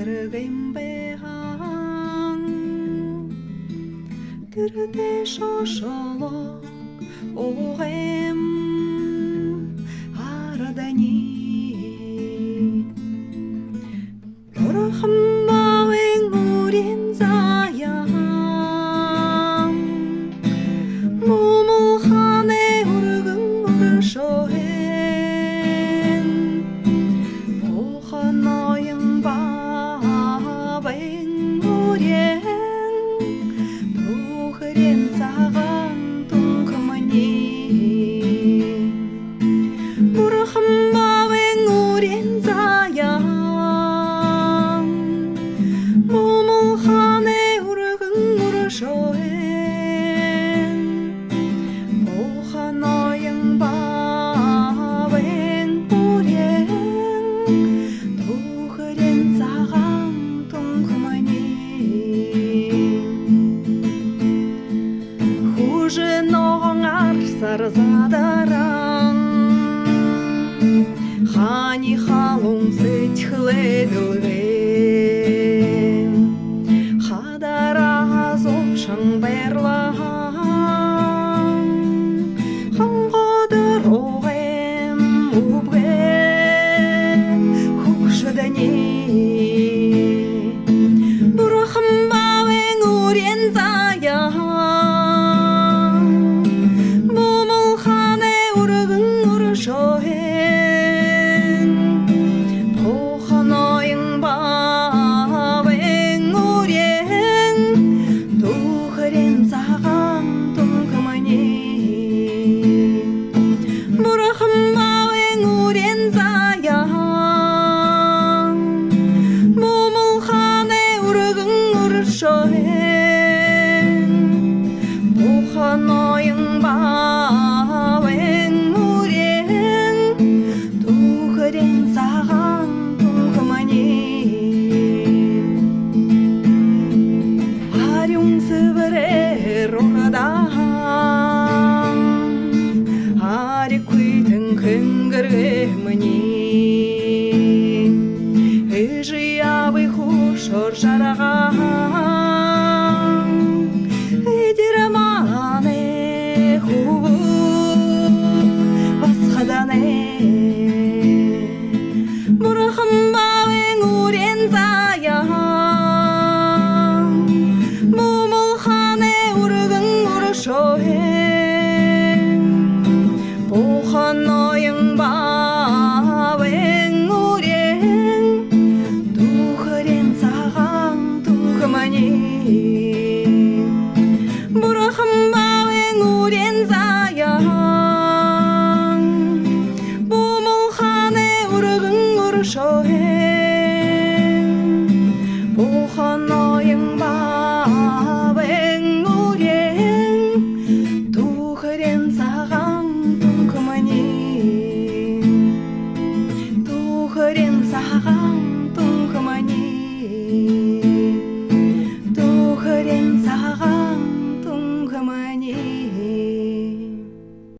ыргым бэхаң Түрде шошолок оғым арадани Орхым бауэн урен заяң Мумул хане ургым уршоэн Оханайың бауэн урен Тухырен саған тұңқымыне Орхым бауэн урен заяң Мумул хане ургым уршоэн Оханайың бауэн урен Тухырен саған тұңқымыне Хуже ноғар сарзадаран Хани халун сытхледулгем Хадара азопшың берлахан Ханғадыр оғем убген Хукшыдане Бұрахым бауэн урен заян Мумул хане ургын уршоэн Тоханайың бауэн урен Тухырен саған тұңқымыне Бұрахым бауэн урен заян Мумул хане ургын уршоэн Тоханайың бауэн урен Тухырен